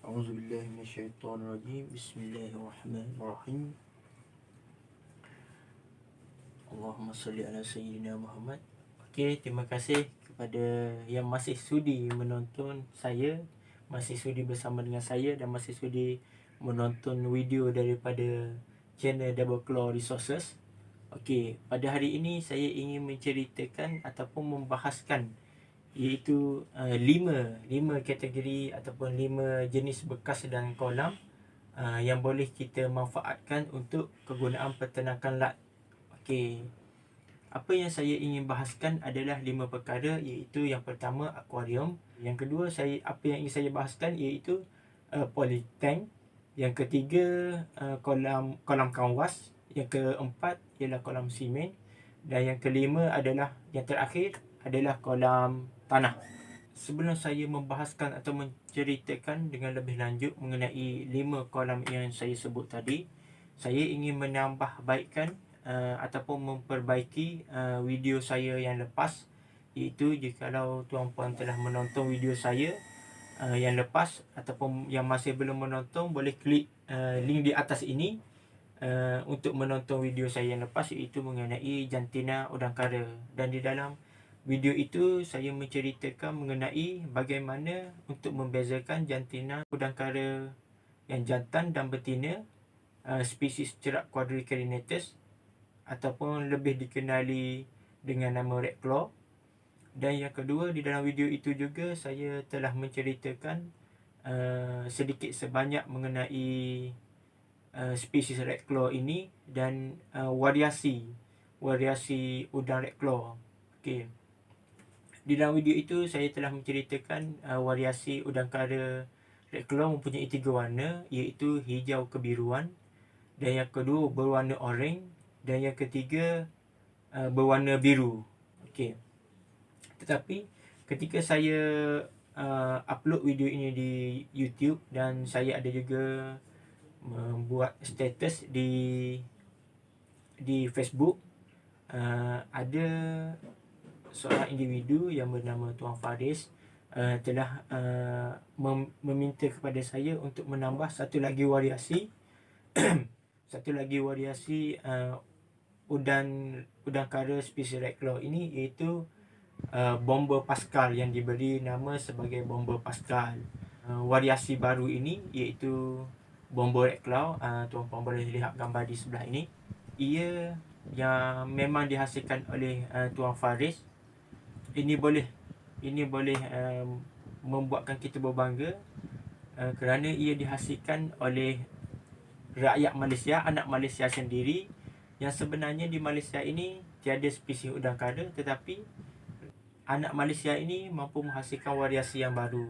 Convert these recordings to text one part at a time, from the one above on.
A'udzubillahi minasyaitonirrajim. Bismillahirrahmanirrahim. Allahumma salli ala sayyidina Muhammad. Okey, terima kasih kepada yang masih sudi menonton saya, masih sudi bersama dengan saya dan masih sudi menonton video daripada channel Double Claw Resources. Okey, pada hari ini saya ingin menceritakan ataupun membahaskan iaitu 5 kategori ataupun 5 jenis bekas dan kolam yang boleh kita manfaatkan untuk kegunaan peternakan lat. Okey. Apa yang saya ingin bahaskan adalah 5 perkara, iaitu yang pertama akuarium, yang kedua apa yang ingin saya bahaskan iaitu polytank, yang ketiga kolam kanvas, yang keempat ialah kolam simen, dan yang kelima adalah yang terakhir adalah kolam tanah. Sebelum saya membahaskan atau menceritakan dengan lebih lanjut mengenai 5 kolam yang saya sebut tadi, saya ingin menambah baikkan ataupun memperbaiki video saya yang lepas, iaitu jikalau tuan-puan telah menonton video saya yang lepas ataupun yang masih belum menonton, boleh klik link di atas ini untuk menonton video saya yang lepas, iaitu mengenai jantina udang kara. Dan di dalam video itu saya menceritakan mengenai bagaimana untuk membezakan jantina udang kara yang jantan dan betina spesies cerak quadricarinatus ataupun lebih dikenali dengan nama red claw. Dan yang kedua, di dalam video itu juga saya telah menceritakan sedikit sebanyak mengenai spesies red claw ini dan variasi udang red claw. Okey. Di dalam video itu saya telah menceritakan variasi udang kara red claw mempunyai 3 warna, iaitu hijau kebiruan, dan yang kedua berwarna oranye, dan yang ketiga berwarna biru. Okey. Tetapi ketika saya upload video ini di YouTube dan saya ada juga membuat status di Facebook, ada seorang individu yang bernama Tuan Faris telah meminta kepada saya untuk menambah satu lagi variasi udang kara spesies red claw ini, iaitu Bomber Pascal yang diberi nama sebagai Bomber Pascal. Variasi baru ini iaitu Bomber red claw. Tuan-tuan boleh lihat gambar di sebelah ini. Ia yang memang dihasilkan oleh Tuan Faris. Ini boleh membuatkan kita berbangga kerana ia dihasilkan oleh rakyat Malaysia, anak Malaysia sendiri, yang sebenarnya di Malaysia ini tiada spesies udang kara, tetapi anak Malaysia ini mampu menghasilkan variasi yang baru.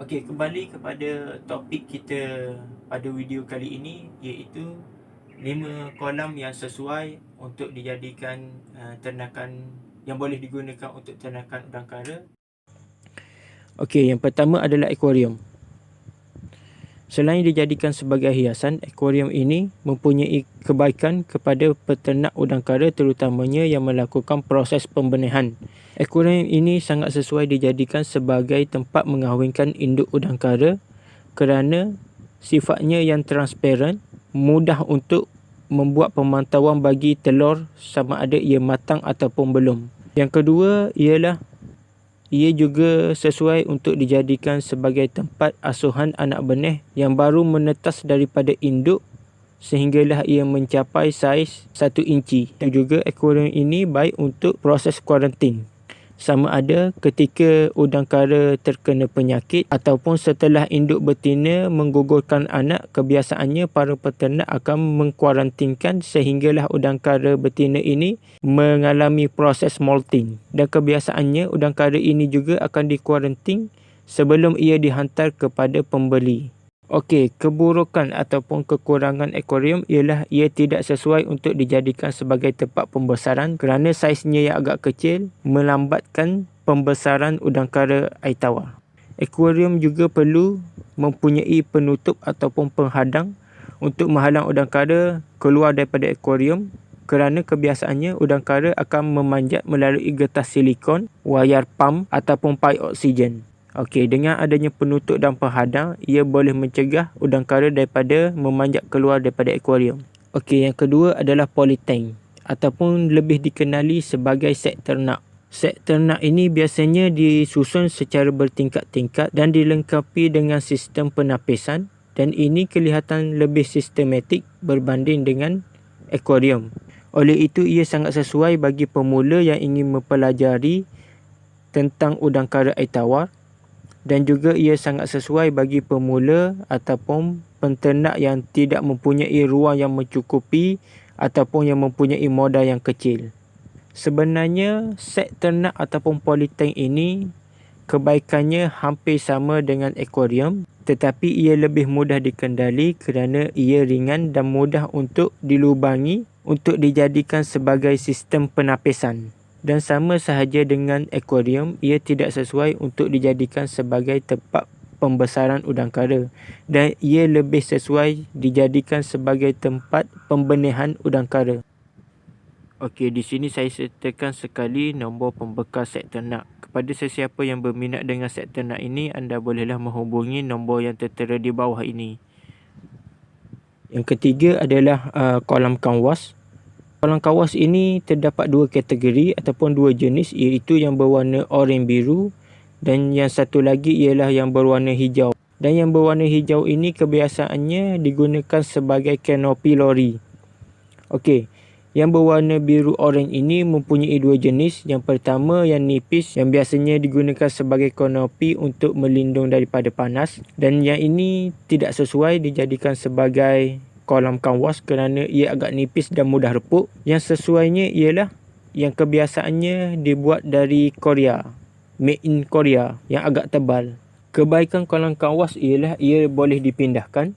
Okey, kembali kepada topik kita pada video kali ini, iaitu 5 kolam yang sesuai untuk dijadikan ternakan yang boleh digunakan untuk ternakan udang kara. Okey, yang pertama adalah akuarium. Selain dijadikan sebagai hiasan, akuarium ini mempunyai kebaikan kepada peternak udang kara, terutamanya yang melakukan proses pembenihan. Akuarium ini sangat sesuai dijadikan sebagai tempat mengahwinkan induk udang kara kerana sifatnya yang transparan, mudah untuk membuat pemantauan bagi telur sama ada ia matang ataupun belum. Yang kedua ialah ia juga sesuai untuk dijadikan sebagai tempat asuhan anak benih yang baru menetas daripada induk sehinggalah ia mencapai saiz 1 inci. Dan juga akuarium ini baik untuk proses kuarantin, sama ada ketika udang kara terkena penyakit ataupun setelah induk betina menggugurkan anak. Kebiasaannya para peternak akan mengkuarantinkan sehinggalah udang kara betina ini mengalami proses molting, dan kebiasaannya udang kara ini juga akan dikuarantin sebelum ia dihantar kepada pembeli. Okey, keburukan ataupun kekurangan akuarium ialah ia tidak sesuai untuk dijadikan sebagai tempat pembesaran kerana saiznya yang agak kecil melambatkan pembesaran udang kara air tawar. Akuarium juga perlu mempunyai penutup ataupun penghadang untuk menghalang udang kara keluar daripada akuarium kerana kebiasaannya udang kara akan memanjat melalui getah silikon, wayar pump ataupun paip oksigen. Okey, dengan adanya penutup dan penghadang, ia boleh mencegah udang kara daripada memanjat keluar daripada akuarium. Okey, yang kedua adalah polytank ataupun lebih dikenali sebagai set ternak. Set ternak ini biasanya disusun secara bertingkat-tingkat dan dilengkapi dengan sistem penapisan, dan ini kelihatan lebih sistematik berbanding dengan akuarium. Oleh itu, ia sangat sesuai bagi pemula yang ingin mempelajari tentang udang kara air tawar, dan juga ia sangat sesuai bagi pemula ataupun penternak yang tidak mempunyai ruang yang mencukupi ataupun yang mempunyai modal yang kecil. Sebenarnya set ternak ataupun polytank ini kebaikannya hampir sama dengan akuarium, tetapi ia lebih mudah dikendali kerana ia ringan dan mudah untuk dilubangi untuk dijadikan sebagai sistem penapisan. Dan sama sahaja dengan akuarium, ia tidak sesuai untuk dijadikan sebagai tempat pembesaran udang kara, dan ia lebih sesuai dijadikan sebagai tempat pembenihan udang kara. Okey, di sini saya sertakan sekali nombor pembekal set ternak. Kepada sesiapa yang berminat dengan set ternak ini, anda bolehlah menghubungi nombor yang tertera di bawah ini. Yang ketiga adalah kolam kanwas. Kolam kanwas ini terdapat dua kategori ataupun dua jenis, iaitu yang berwarna oranye biru dan yang satu lagi ialah yang berwarna hijau. Dan yang berwarna hijau ini kebiasaannya digunakan sebagai kanopi lori. Okey, yang berwarna biru oranye ini mempunyai dua jenis. Yang pertama yang nipis, yang biasanya digunakan sebagai kanopi untuk melindung daripada panas, dan yang ini tidak sesuai dijadikan sebagai kolam kanwas kerana ia agak nipis dan mudah repuk. Yang sesuainya ialah yang kebiasaannya dibuat dari Korea, made in Korea, yang agak tebal. Kebaikan kolam kanwas ialah ia boleh dipindahkan,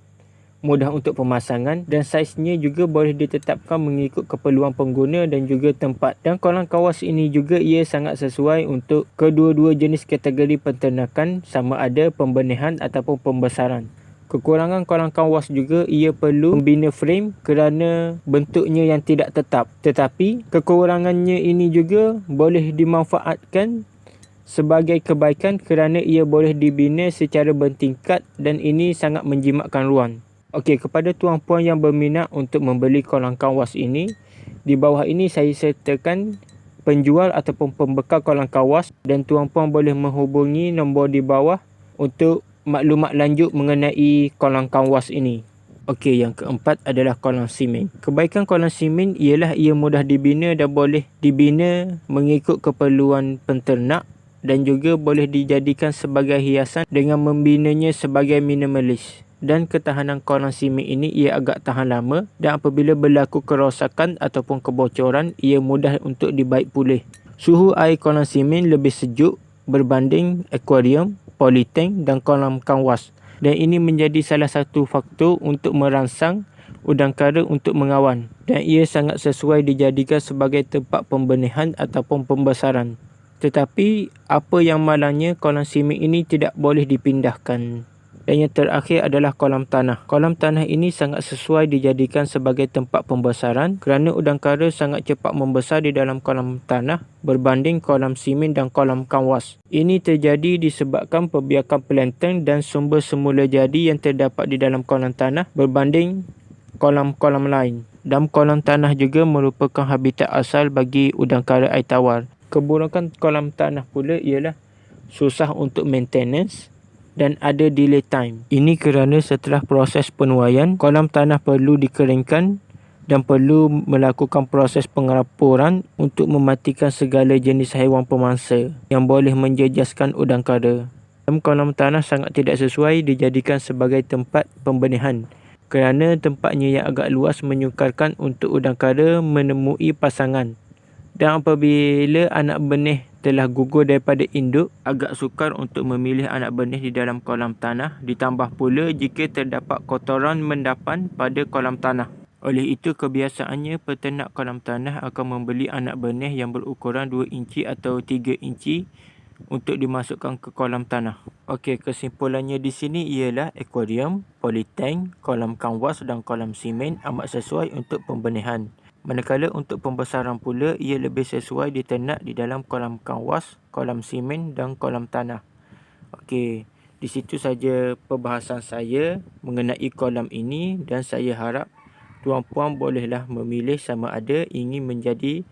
mudah untuk pemasangan, dan saiznya juga boleh ditetapkan mengikut keperluan pengguna dan juga tempat. Dan kolam kanwas ini juga ia sangat sesuai untuk kedua-dua jenis kategori penternakan, sama ada pembenihan ataupun pembesaran. Kekurangan kolam kanwas juga ia perlu membina frame kerana bentuknya yang tidak tetap. Tetapi kekurangannya ini juga boleh dimanfaatkan sebagai kebaikan kerana ia boleh dibina secara bertingkat dan ini sangat menjimatkan ruang. Okey, kepada tuan puan yang berminat untuk membeli kolam kanwas ini, di bawah ini saya sertakan penjual ataupun pembekal kolam kanwas, dan tuan puan boleh menghubungi nombor di bawah untuk maklumat lanjut mengenai kolam kanwas ini. Okey, yang keempat adalah kolam simen. Kebaikan kolam simen ialah ia mudah dibina dan boleh dibina mengikut keperluan penternak, dan juga boleh dijadikan sebagai hiasan dengan membinanya sebagai minimalis. Dan ketahanan kolam simen ini ia agak tahan lama, dan apabila berlaku kerosakan ataupun kebocoran, ia mudah untuk dibaik pulih. Suhu air kolam simen lebih sejuk berbanding akuarium, polytank dan kolam kanwas, dan ini menjadi salah satu faktor untuk merangsang udang kara untuk mengawan, dan ia sangat sesuai dijadikan sebagai tempat pembenihan ataupun pembesaran. Tetapi apa yang malangnya, kolam simen ini tidak boleh dipindahkan. Dan yang terakhir adalah kolam tanah. Kolam tanah ini sangat sesuai dijadikan sebagai tempat pembesaran kerana udang kara sangat cepat membesar di dalam kolam tanah berbanding kolam simen dan kolam kanwas. Ini terjadi disebabkan perbiakan plankton dan sumber semula jadi yang terdapat di dalam kolam tanah berbanding kolam-kolam lain. Dan kolam tanah juga merupakan habitat asal bagi udang kara air tawar. Keburukan kolam tanah pula ialah susah untuk maintenance dan ada delay time. Ini kerana setelah proses penuaian, kolam tanah perlu dikeringkan dan perlu melakukan proses pengapuran untuk mematikan segala jenis haiwan pemangsa yang boleh menjejaskan udang kara. Kolam tanah sangat tidak sesuai dijadikan sebagai tempat pembenihan kerana tempatnya yang agak luas menyukarkan untuk udang kara menemui pasangan. Dan apabila anak benih telah gugur daripada induk, agak sukar untuk memilih anak benih di dalam kolam tanah, ditambah pula jika terdapat kotoran mendapan pada kolam tanah. Oleh itu, kebiasaannya peternak kolam tanah akan membeli anak benih yang berukuran 2 inci atau 3 inci untuk dimasukkan ke kolam tanah. Okey, kesimpulannya di sini ialah akuarium, polytank, kolam kanwas dan kolam simen amat sesuai untuk pembenihan. Manakala untuk pembesaran pula, ia lebih sesuai diternak di dalam kolam kanwas, kolam simen dan kolam tanah. Okey, di situ saja perbahasan saya mengenai kolam ini dan saya harap tuan-puan bolehlah memilih sama ada ingin menjadi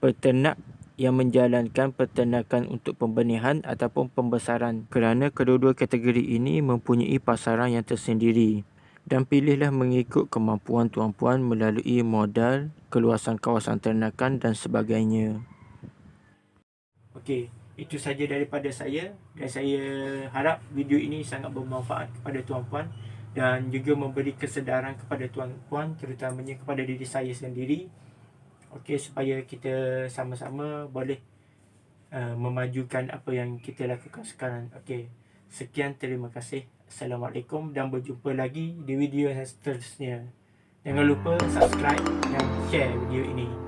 peternak yang menjalankan peternakan untuk pembenihan ataupun pembesaran, kerana kedua-dua kategori ini mempunyai pasaran yang tersendiri. Dan pilihlah mengikut kemampuan tuan-puan melalui modal, keluasan kawasan ternakan dan sebagainya. Okey, itu saja daripada saya dan saya harap video ini sangat bermanfaat kepada tuan-puan dan juga memberi kesedaran kepada tuan-puan, terutamanya kepada diri saya sendiri. Okey, supaya kita sama-sama boleh memajukan apa yang kita lakukan sekarang. Okey, sekian, terima kasih. Assalamualaikum dan berjumpa lagi di video yang seterusnya. Jangan lupa subscribe dan share video ini.